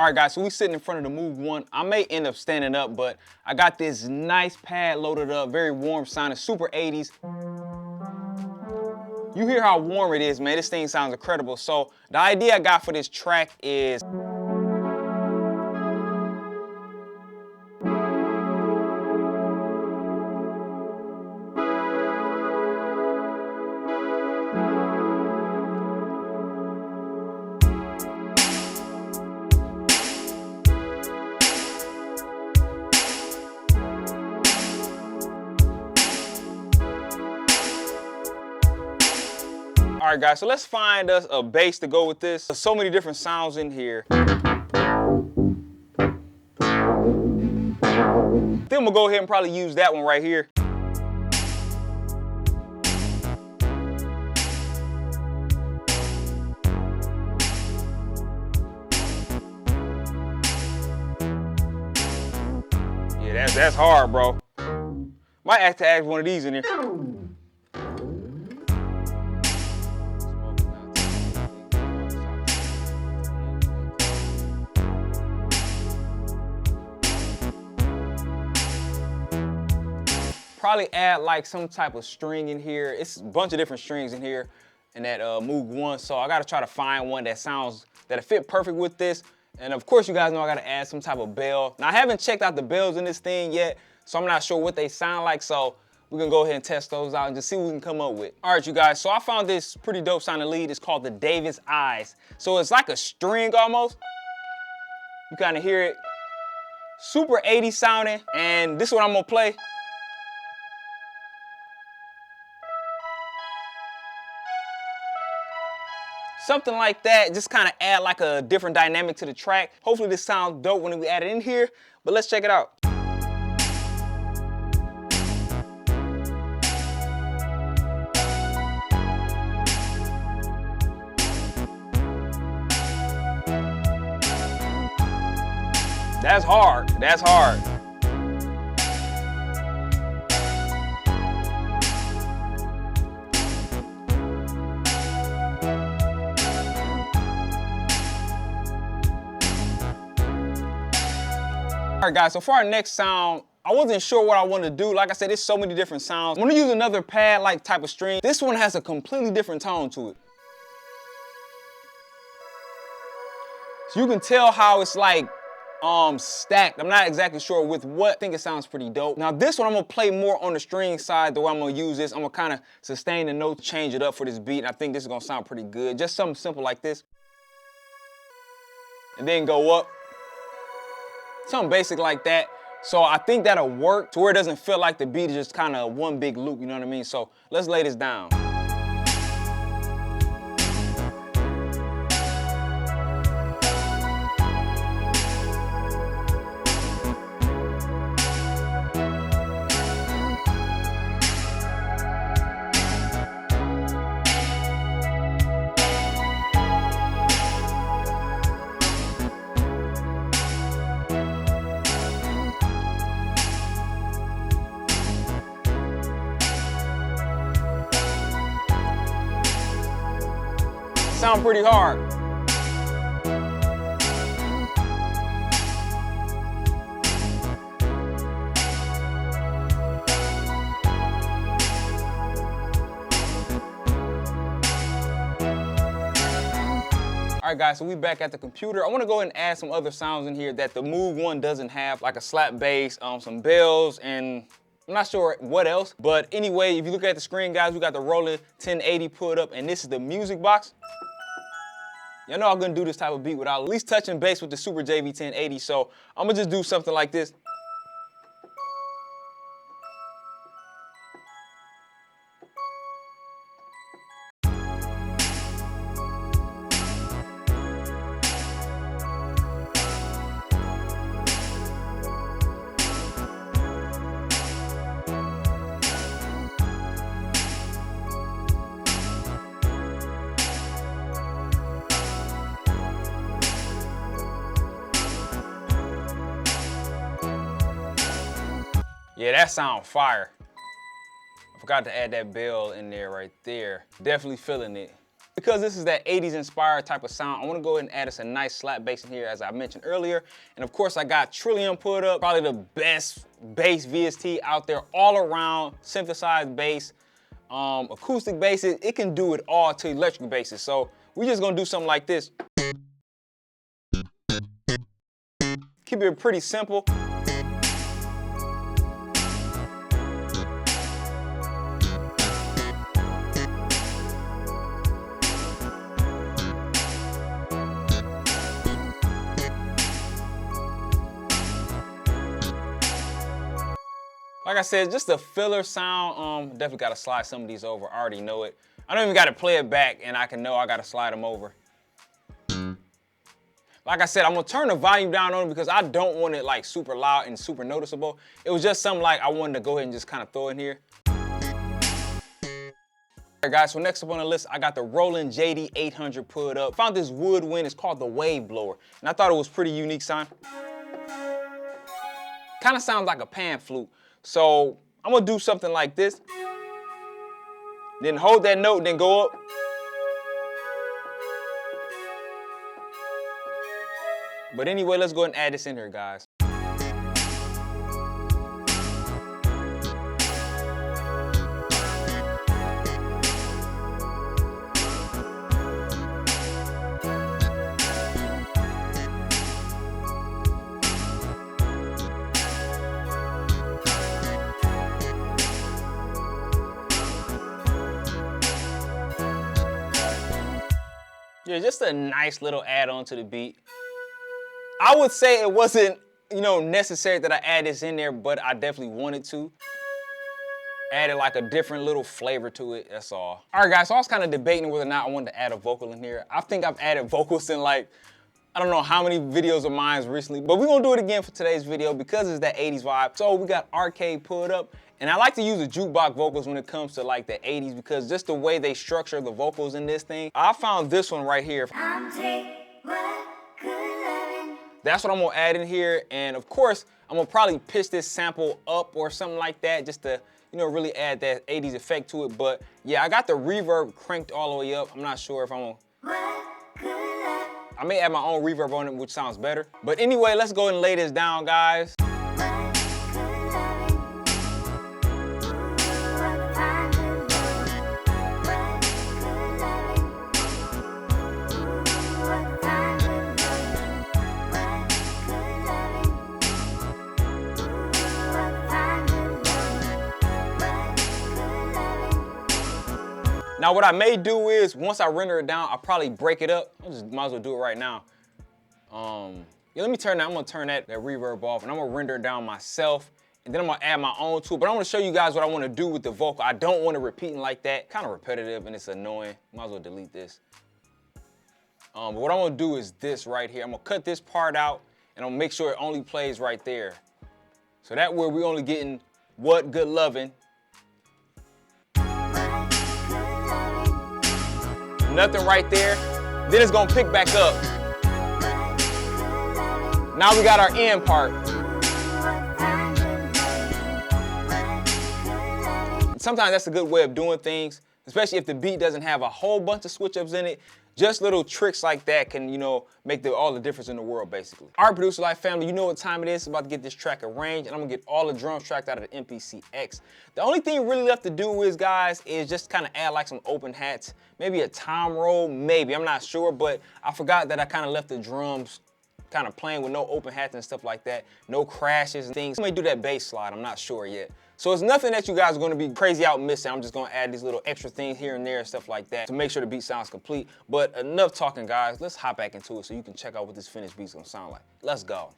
All right, guys, so we sitting in front of the Moog One. I may end up standing up, but I got this nice pad loaded up, very warm sounding, super 80s. You hear how warm it is, man. This thing sounds incredible. So the idea I got for this track is all right, guys, so let's find us a bass to go with this. There's so many different sounds in here. Then we'll go ahead and probably use that one right here. Yeah, that's hard, bro. Might have to add one of these in here. Probably add like some type of string in here. It's a bunch of different strings in here in that Moog One. So I gotta try to find one that'll fit perfect with this. And of course, you guys know I gotta add some type of bell. Now I haven't checked out the bells in this thing yet, so I'm not sure what they sound like. So we're gonna go ahead and test those out and just see what we can come up with. All right, you guys, so I found this pretty dope sounding lead. It's called the Davis Eyes. So it's like a string almost. You kind of hear it. Super 80s sounding. And this is what I'm gonna play. Something like that, just kind of add like a different dynamic to the track. Hopefully this sounds dope when we add it in here, but let's check it out. That's hard, that's hard. All right, guys, so for our next sound, I wasn't sure what I wanted to do. Like I said, there's so many different sounds. I'm gonna use another pad-like type of string. This one has a completely different tone to it. So you can tell how it's like stacked. I'm not exactly sure with what. I think it sounds pretty dope. Now this one, I'm gonna play more on the string side. The way I'm gonna use this, I'm gonna kind of sustain the notes, change it up for this beat, and I think this is gonna sound pretty good. Just something simple like this. And then go up. Something basic like that. So I think that'll work to where it doesn't feel like the beat is just kind of one big loop, you know what I mean? So let's lay this down. Sound pretty hard. All right, guys, so we back at the computer. I want to go ahead and add some other sounds in here that the Moog One doesn't have, like a slap bass, some bells, and I'm not sure what else. But anyway, if you look at the screen, guys, we got the Rolling 1080 put up, and this is the music box. Y'all know I'm gonna do this type of beat without at least touching bass with the Super JV 1080, so I'm gonna just do something like this. Yeah, that sound fire. I forgot to add that bell in there right there. Definitely feeling it. Because this is that 80s inspired type of sound, I want to go ahead and add us a nice slap bass in here, as I mentioned earlier. And of course, I got Trillium put up, probably the best bass VST out there, all around synthesized bass, acoustic basses. It can do it all to electric basses. So we're just gonna do something like this. Keep it pretty simple. Like I said, just a filler sound. Definitely gotta slide some of these over. I already know it. I don't even gotta play it back, and I can know I gotta slide them over. Like I said, I'm gonna turn the volume down on it because I don't want it like super loud and super noticeable. It was just something like I wanted to go ahead and just kind of throw in here. Alright guys, so next up on the list, I got the Roland JD 800 put up. Found this woodwind, it's called the Wave Blower, and I thought it was pretty unique sound. Kind of sounds like a pan flute. So I'm gonna do something like this. Then hold that note, then go up. But anyway, let's go ahead and add this in here, guys. Yeah, just a nice little add-on to the beat. I would say it wasn't, necessary that I add this in there, but I definitely wanted to. Added like a different little flavor to it, that's all. All right, guys, so I was kind of debating whether or not I wanted to add a vocal in here. I think I've added vocals in like, I don't know how many videos of mine recently, but we're gonna do it again for today's video because it's that 80s vibe. So we got Arcade put up. And I like to use the jukebox vocals when it comes to like the 80s because just the way they structure the vocals in this thing. I found this one right here. That's what I'm gonna add in here. And of course, I'm gonna probably pitch this sample up or something like that just to, really add that 80s effect to it. But yeah, I got the reverb cranked all the way up. I'm not sure if I'm gonna... I may add my own reverb on it, which sounds better. But anyway, let's go and lay this down, guys. Now what I may do is, once I render it down, I'll probably break it up. I just might as well do it right now. Yeah, let me turn that, I'm gonna turn that reverb off and I'm gonna render it down myself. And then I'm gonna add my own to it, but I'm gonna show you guys what I wanna do with the vocal. I don't want it repeating like that. Kind of repetitive and it's annoying. Might as well delete this. But what I'm gonna do is this right here. I'm gonna cut this part out and I'm gonna make sure it only plays right there. So that way we're only getting What Good Lovin'. Nothing right there. Then it's gonna pick back up. Now we got our end part. Sometimes that's a good way of doing things, especially if the beat doesn't have a whole bunch of switch ups in it. Just little tricks like that can, make all the difference in the world, basically. All right, Producer Life family, you know what time it is. I'm about to get this track arranged, and I'm gonna get all the drums tracked out of the MPC-X. The only thing really left to do is, guys, is just kind of add like some open hats, maybe a tom roll, maybe, I'm not sure, but I forgot that I kind of left the drums kind of playing with no open hats and stuff like that, no crashes and things. I may do that bass slide, I'm not sure yet. So it's nothing that you guys are gonna be crazy out missing. I'm just gonna add these little extra things here and there and stuff like that to make sure the beat sounds complete. But enough talking, guys. Let's hop back into it so you can check out what this finished beat's gonna sound like. Let's go.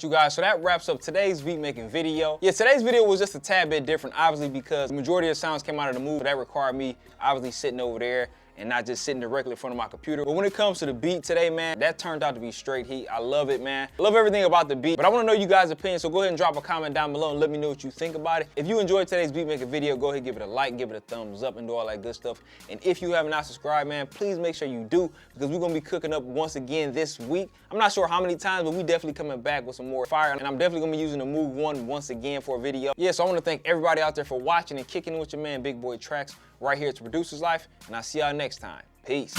right, you guys, so that wraps up today's beat making video. Yeah, today's video was just a tad bit different, obviously, because the majority of the sounds came out of the Moog. That required me obviously sitting over there and not just sitting directly in front of my computer. But when it comes to the beat today, man, that turned out to be straight heat. I love it, man. I love everything about the beat, but I wanna know you guys' opinion, so go ahead and drop a comment down below and let me know what you think about it. If you enjoyed today's beat making video, go ahead, give it a like, give it a thumbs up, and do all that good stuff. And if you have not subscribed, man, please make sure you do, because we're gonna be cooking up once again this week. I'm not sure how many times, but we definitely coming back with some more fire, and I'm definitely gonna be using the MOOG ONE once again for a video. Yeah, so I wanna thank everybody out there for watching and kicking it with your man, Big Boy Tracks, right here at Producer's Life, and I'll see y'all next time. Peace.